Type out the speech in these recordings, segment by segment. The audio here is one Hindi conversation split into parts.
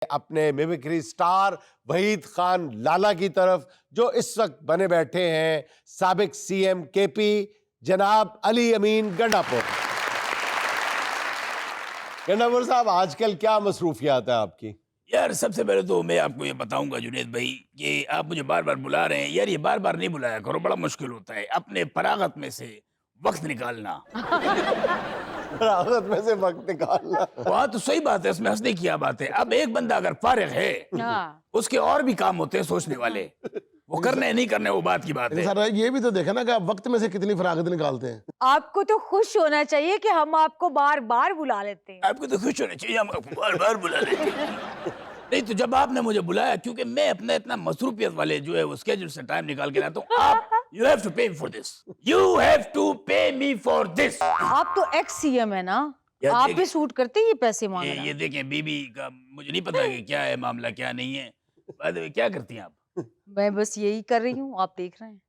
अपने मिमिक्री स्टार वहीद खान लाला की तरफ, जो इस वक्त बने बैठे हैं साबिक सीएम केपी जनाब अली अमीन गंडापुर। गंडापुर साहब, आजकल क्या मसरूफियात है आपकी? यार सबसे पहले तो मैं आपको ये बताऊंगा जुनेद भाई कि आप मुझे बार बार बुला रहे हैं। यार ये बार बार नहीं बुलाया करो, बड़ा मुश्किल होता है अपने फरागत में से वक्त निकालना। फरागत में से वक्त निकालना। वहाँ तो सही बात है, इसमें हंसने की क्या बात है। अब एक बंदा अगर फारिग है, उसके और भी काम होते हैं सोचने वाले, वो करने नहीं करने वो बात की बात है। सर ये भी तो देखा ना कि आप वक्त में से कितनी फरागत निकालते हैं। आपको तो खुश होना चाहिए कि हम आपको बार बार बुला लेते हैं। आपको तो खुश होना चाहिए, हम आपको बार बार बुला लेते हैं। नहीं तो जब आपने मुझे बुलाया, क्योंकि मैं अपना इतना मसरूफियत वाले जो है वो स्केड्यूल से टाइम निकाल के लाता हूँ। आप you have to pay me for this, you have to pay me for this. आप तो एक्स सीएम है ना, यार आप देख- भी सूट करते ये पैसे मांगना। ये देखें बीबी का, मुझे नहीं पता कि क्या है मामला क्या नहीं है। बाय द वे, क्या करती हैं आप? मैं बस यही कर रही हूँ, आप देख रहे हैं,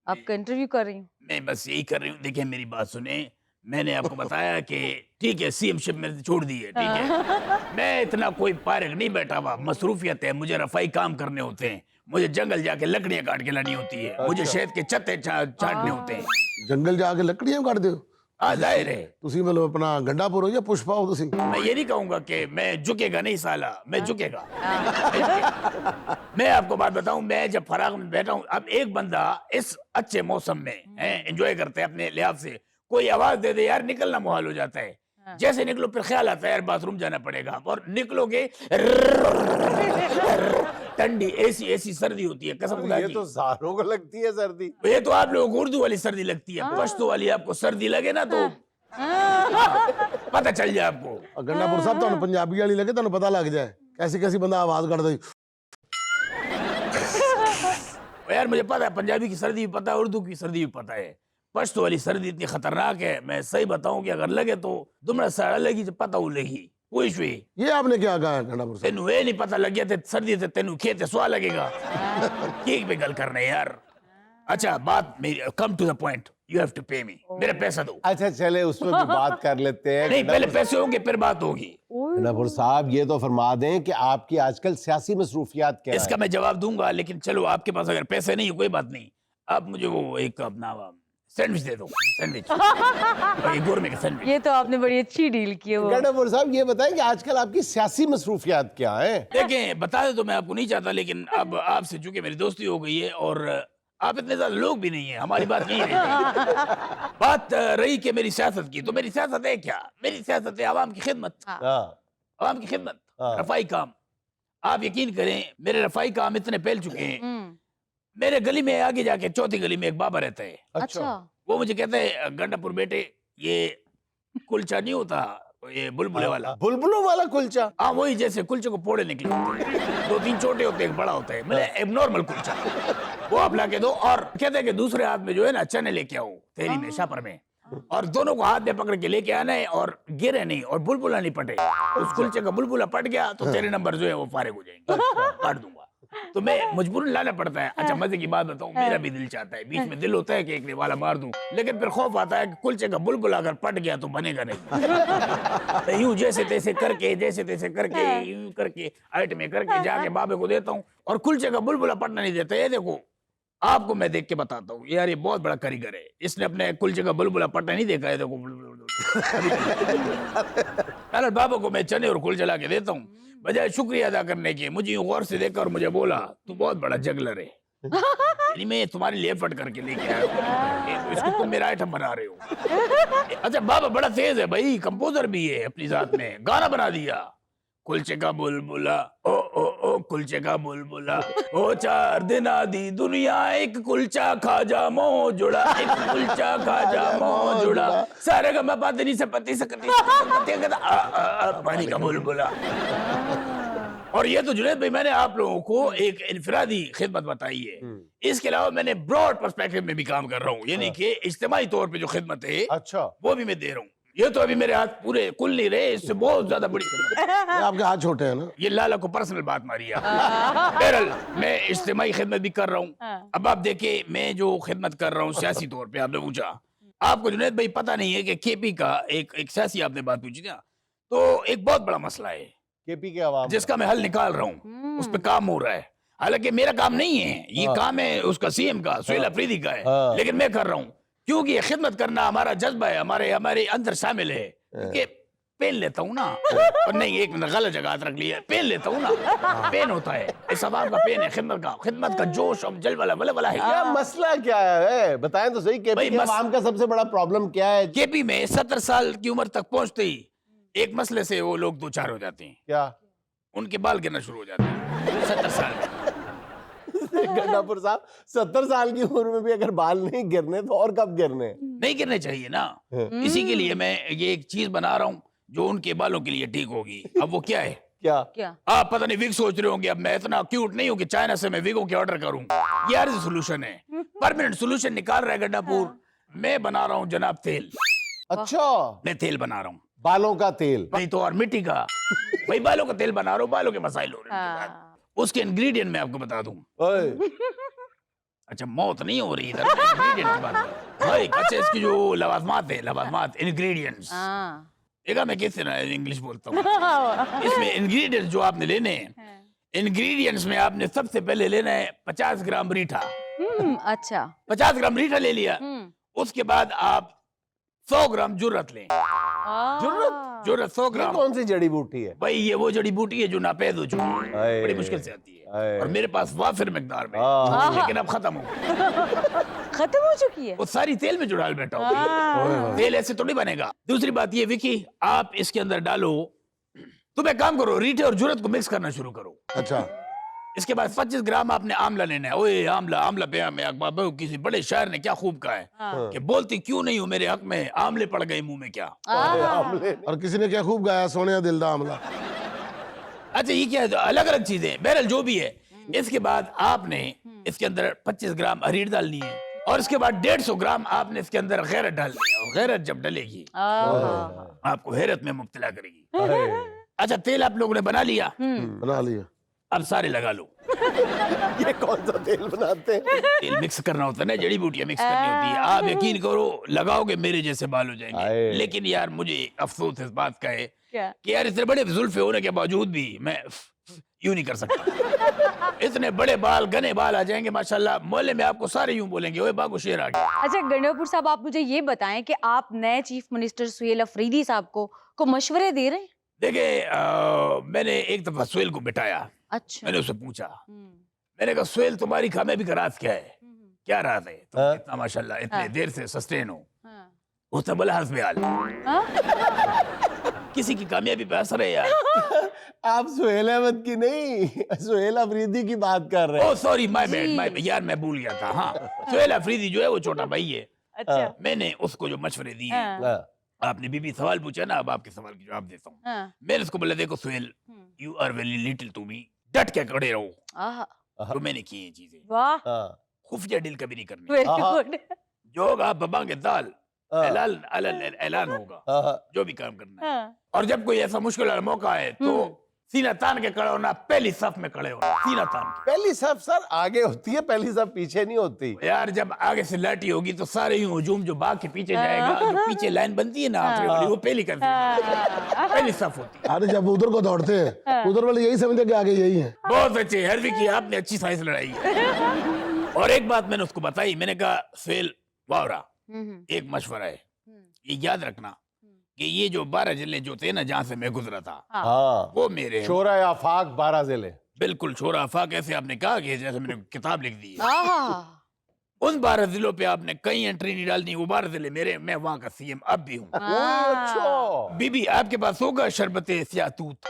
आपका इंटरव्यू कर रही हूँ। मैं बस यही कर रही हूँ। देखिए मेरी बात सुने, मैंने आपको बताया कि ठीक है सीएमशिप मैंने छोड़ दी है, ठीक है। मैं इतना कोई पारग नहीं बैठा हुआ, मसरूफियत है, मुझे रफाई काम करने होते हैं, मुझे जंगल जाके लकड़ियां काट के लानी होती है, मुझे शहद के चत्ते छाटने होते हैं। जंगल जाके लकड़ियां काट दो। जाहिर है तुसी मतलब अपना गंडापुर हो या पुष्पा हो तुसी? मैं ये नहीं कहूंगा कि मैं झुकेगा नहीं साला, मैं झुकेगा। मैं आपको बात बताऊं, मैं जब फराग में बैठा हूं, अब एक बंदा इस अच्छे मौसम में एंजॉय करते हैं अपने लिहाज से, कोई आवाज दे दे यार निकलना मुहाल हो जाता है। जैसे निकलो फिर ख्याल आता है यार बाथरूम जाना पड़ेगा, और निकलोगे ठंडी ऐसी ऐसी सर्दी होती है कसम खुदा ये की। तो सारों को लगती है सर्दी। ये तो आप लोगों को उर्दू वाली सर्दी लगती है, पश्तो वाली आपको सर्दी लगे ना तो पता चल जाए आपको। और गंडापुर साहब तो पंजाबी वाली लगे तो पता लग जाए कैसी कैसी बंदा आवाज कर दे। यार मुझे पता है पंजाबी की सर्दी भी पता है, उर्दू की सर्दी भी पता है। पश्तो वाली सर्दी इतनी खतरनाक है, मैं सही बताऊं कि अगर लगे तो दुमड़ा साड़ा लगी तो पता लगी कोई शुई। ये आपने क्या कहा है गंडापुर साहब? तेनू ये नहीं पता लग गया सर्दी से तेनू खेत स्वा लगेगा। केक पे गल करना है यार। अच्छा बात मेरी, come to the point, you have to pay me, मेरा पैसा दो। अच्छा चले उस पर भी बात कर लेते हैं। नहीं पहले पैसे होंगे फिर बात होगी। गंडापुर साहब, ये तो फरमा दें कि आपकी आजकल सियासी मसरूफियात क्या इसका मैं जवाब दूंगा, लेकिन चलो आपके पास अगर पैसे नहीं है कोई बात नहीं, आप मुझे वो एक अपना सैंडविच दे दो, सैंडविच गोरमे का सैंडविच। ये तो आपने बड़ी अच्छी डील की है। वो गंडापुर साहब ये बताएं कि आजकल आपकी सियासी मसरूफियात क्या है? देखें बता दे तो मैं आपको नहीं चाहता, लेकिन अब आपसे चूंकि मेरी दोस्ती हो गई है और आप इतने ज्यादा लोग भी नहीं है, हमारी बात नहीं रही। बात रही कि मेरी सियासत की, तो मेरी सियासत है क्या? मेरी सियासत है आवाम की खिदमत, आवाम की खिदमत, रफाई काम। आप यकीन करें मेरे रफाई काम इतने फैल चुके हैं, मेरे गली में आगे जाके चौथी गली में एक बाबा रहता है। अच्छा, वो मुझे कहता है गंडापुर बेटे ये कुलचा नहीं होता, ये बुलबुले वाला, बुलबुलों वाला कुलचा। हाँ वही, जैसे कुलचे को पोड़े निकले होते हैं, दो तीन छोटे होते हैं एक बड़ा होता है, मतलब एबनॉर्मल कुलचा, वो आप ला के दो। और कहते हैं कि दूसरे हाथ में जो है ना चने लेके आओ थैली में शापर में, और दोनों को हाथ में पकड़ के लेके आना है, और गिरे नहीं और बुलबुला नहीं पटे। उस कुलचे का बुलबुला पट गया तो तेरे नंबर जो है वो फारिग हो जाएंगे, काट दूंगा। तो मैं मजबूरन लाना पड़ता है। अच्छा मजे की बात बताऊं, मेरा भी दिल चाहता है, बीच में दिल होता है कि एक वाला मार दूं, लेकिन फिर खौफ आता है कि कुलचे का बुलबुला अगर पट गया तो बनेगा नहीं। तो यूं जैसे तैसे करके यूं करके आइट में करके जाके बाबे को देता हूँ, और कुलचे का बुलबुला पटना नहीं देता। ये देखो आपको मैं देख के बताता हूँ, यार ये बहुत बड़ा कारीगर है, इसने अपने कुलचे का बुलबुला पटना नहीं देखा है। देखो अरे बाबा को मैं चने और कुलचे ला के देता हूँ, बजाय शुक्रिया अदा करने के मुझे यूं गौर से देखकर मुझे बोला तू बहुत बड़ा जगलर है, यानी मैं तुम्हारे लिए एफर्ट करके लेके आया हूं, तो इसको तुम मेरा आइटम बना रहे हो। अच्छा बाबा बड़ा तेज है भाई, कंपोजर भी है अपनी जात में, गाना बना दिया। कुलचे का बुलबुला ओ कुलचे का बुलबुला, ओ 4 दिन आधी दुनिया एक कुलचा खाजा मोह जुड़ा, एक कुलचा खाजा मोह जुड़ा, सारे का मैं पाती से पति सकती पानी का बुलबुला। और ये तो जुनेद भाई मैंने आप लोगों को एक इनफरादी खिदमत बताई है, इसके अलावा मैंने ब्रॉड पर्सपेक्टिव में भी काम कर रहा हूँ, यानी कि इज्तिमाई तौर पे जो खिदमत है अच्छा वो भी मैं दे रहा हूँ। ये तो अभी मेरे हाथ पूरे कुल नहीं रहे, इससे बहुत ज्यादा बड़ी खिदमत है। ये आपके हाथ छोटे हैं ना। ये लाला को पर्सनल बात मारी है। बहरहाल मैं इज्तिमाई खिदमत भी कर रहा हूँ। अब आप देखिए मैं जो खिदमत कर रहा हूँ सियासी तौर पे, आपने पूछा, आपको जुनेद भाई पता नहीं है कि केपी का एक सियासी आपने बात पूछी ना, तो एक बहुत बड़ा मसला है केपी के आवाम जिसका मैं हल निकाल रहा हूँ, उस पर काम हो रहा है। हालांकि मेरा काम नहीं है, ये काम है उसका सीएम का, सुहेल अफरीदी का है, लेकिन मैं कर रहा हूँ क्योंकि ये खिदमत करना हमारा जज्बा है, हमारे अंदर शामिल है। क्योंकि पेन लेता हूँ ना, और नहीं एक मिनट गलत जगह हाथ रख लिया, पेन लेता हूँ ना, पेन होता है, इस आवाम का पेन है, खिदमत का जोश और जलवा वाला है। क्या मसला क्या है, बताएं तो सही। केपी के आवाम का सबसे बड़ा प्रॉब्लम क्या है? केपी में 70 साल की उम्र तक पहुंचते ही एक मसले से वो लोग दो चार हो जाते हैं। क्या? उनके बाल गिरना शुरू हो जाते हैं 70 साल में। गंडापुर साहब, 70 साल की उम्र में भी अगर बाल नहीं गिरने तो और कब गिरने? नहीं गिरने चाहिए ना, इसी के लिए मैं ये एक चीज बना रहा हूँ जो उनके बालों के लिए ठीक होगी। अब वो क्या है? क्या? आप पता नहीं विग सोच रहे होंगे, अब मैं इतना क्यूट नहीं हूँ कि चाइना से मैं विगों के ऑर्डर करूँ। ये अर्ज सोल्यूशन है, परमानेंट सोल्यूशन निकाल रहा है गंडापुर। मैं बना रहा हूँ जनाब तेल। अच्छा, मैं तेल बना रहा हूँ, बालों का तेल? नहीं तो और मिट्टी का। भाई बालों का तेल बना रहा हूँ, बालों के मसाइल हो रहे हैं। उसके इंग्रेडिएंट मैं आपको बता दूं। अच्छा मौत नहीं हो रही इधर, इंग्रेडिएंट की बात है भाई। अच्छा इसकी जो लवाजमात इंग्रेडिएंट्स, देखा मैं किस तरह इंग्लिश बोलता हूँ। इसमें इंग्रेडिएंट्स जो आपने लेने हैं, इंग्रेडिएंट्स में आपने सबसे पहले लेना है 50 ग्राम रीठा। अच्छा, 50 ग्राम रीठा ले लिया, उसके बाद आप 100 ग्राम जुर्रत लें। जुर्रत 100 ग्राम। कौन सी जड़ी बूटी है भाई? ये वो जड़ी बूटी है जो नापेद हो चुकी है, बड़ी मुश्किल से आती है, और मेरे पास वाफिर मिकदार में, लेकिन अब खत्म हो चुकी है। वो सारी तेल में जो डाल बैठा हूँ। तेल ऐसे तो नहीं बनेगा। दूसरी बात ये विकी, आप इसके अंदर डालो, तुम एक काम करो, रीठे और जुर्रत को मिक्स करना शुरू करो। अच्छा, इसके बाद 25 ग्राम आपने आंवला लेना है। ओए आंवला पे मैं अकबर किसी बड़े शायर ने क्या खूब कहा है कि बोलती क्यों नहीं हो मेरे हक में, आंवले पड़ गए मुंह में क्या। और किसी ने क्या खूब गाया, सोनिया दिलदा आमला। अच्छा ये क्या है, अलग अलग चीजें, बहरहाल जो भी है। इसके बाद आपने इसके अंदर 25 ग्राम अरीर डालनी है, और इसके बाद 150 ग्राम आपने इसके अंदर गैरत डालनी है। और गैरत जब डलेगी आपको हैरत में मुब्तला करेगी। अच्छा तेल आप लोगों ने बना लिया? बना लिया। अब सारे लगा लो। ये कौन सा तेल बनाते हैं? तेल मिक्स करना होता है ना, जड़ी बूटियां मिक्स करनी होती है। आप यकीन करो लगाओगे मेरे जैसे बाल हो जाएंगे। लेकिन यार मुझे अफसोस इस बात का है कि यार इतने बड़े जुल्फे होने के बावजूद भी मैं यूं नहीं कर सकता। इतने बड़े बाल, घने बाल आ जाएंगे माशाल्लाह, मोहल्ले में आपको सारे यूं बोलेंगे ओए बागो शेर आ गया। अच्छा गंडापुर साहब, आप मुझे ये बताएं कि आप नए चीफ मिनिस्टर सुहेल अफरीदी साहब को मशवरे दे रहे हैं? देखिए मैंने एक दफा सुहेल को बिठाया। अच्छा, मैंने उससे पूछा, मैंने कहा सुहेल तुम्हारी कामयाबी का राज क्या है? क्या राज है तुम इतना माशाल्लाह इतने देर से सस्टेन हो? उसने बोला हस्बे हाल। किसी की कामयाबी पे असर है यार। आप सुहेल अहमद की नहीं, सुहेल अफरीदी की बात कर रहे हैं। ओह सॉरी, माय बैड यार, मैं भूल गया था। हाँ सुहेल अफरीदी जो है वो छोटा भाई है। अच्छा, मैंने उसको जो मशवरे दिए, आपने बीबी सवाल पूछा ना, अब आपके सवाल की जवाब देता हूँ। मैंने उसको बोला देखो Suhail, you are very little to me, डट के खड़े रहो। तो मैंने की ये चीजें। वाह, खुफिया डील कभी नहीं करनी। Very good. जो होगा बबा के दाल ऐलान होगा, जो भी काम करना है। और जब कोई ऐसा मुश्किल वाला मौका है तो सीना तान के खड़े होना, पहली सफ में खड़े होना, सीना तान के। पहली सफ सर आगे होती है, पहली सफ पीछे नहीं होती यार। जब आगे से लाठी होगी तो सारे यूं हुजूम जो बाग के पीछे जाएगा, जो पीछे लाइन बनती है ना आखिरी वाली, वो पहली करती है, पहली सफ होती है। अरे जब उधर को दौड़ते हैं, उधर वाले यही समझते कि आगे यही है। बहुत अच्छे हरवी की, आपने अच्छी साइंस लड़ाई है। और एक बात मैंने उसको बताई, मैंने कहा सुहेल वावरा, एक मशवरा है, ये याद रखना कि ये जो 12 जिले जो थे ना जहाँ से मैं गुजरा था, वो मेरे शोरा आफाक 12 जिले। बिल्कुल शोरा आफाक, ऐसे आपने कहा कि जैसे मैंने किताब लिख दी है। उन 12 जिलों पे आपने कहीं एंट्री नहीं डालनी, वो 12 जिले मेरे, मैं वहाँ का सीएम अब भी हूँ। अच्छा बीबी आपके पास होगा शरबते स्यातूत,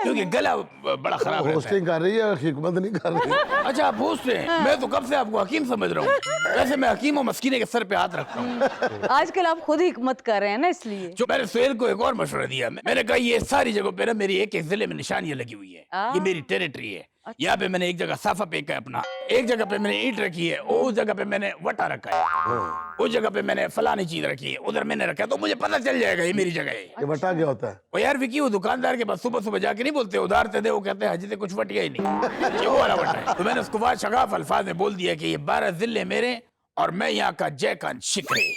क्योंकि गला बड़ा खराब रहता है। होस्टिंग कर रही है, हिकमत नहीं कर रही। अच्छा आप होस्ट हैं, मैं तो कब से आपको हकीम समझ रहा हूँ। वैसे मैं हकीम और मस्कीने के सर पे हाथ रखता हूँ। आजकल आप खुद हिकमत कर रहे हैं ना, इसलिए। जो मैंने सुहेल को एक और मशवरा दिया, मैंने कहा ये सारी जगहों पे ना मेरी एक एक जिले में निशानियां लगी हुई है, ये मेरी टेरिटरी है। यहाँ पे मैंने एक जगह साफा फेंका है अपना, एक जगह पे मैंने ईंट रखी है, उस जगह पे मैंने वटा रखा है, उस जगह पे मैंने फलानी चीज रखी है, उधर मैंने रखा है, तो मुझे पता चल जाएगा ये मेरी जगह है। ये बटा क्या होता है? वो यार विकी, वो दुकानदार के पास सुबह सुबह जाके नहीं बोलते उधार दे दे, वो कहते हैं हजी ते कुछ वटिया ही नहीं, ये वो वाला वटा है। तो मैंने उसको बाद शगाफ अल्फाज में बोल दिया कि ये 12 जिले मेरे और मैं यहाँ का जय खान शिकरे।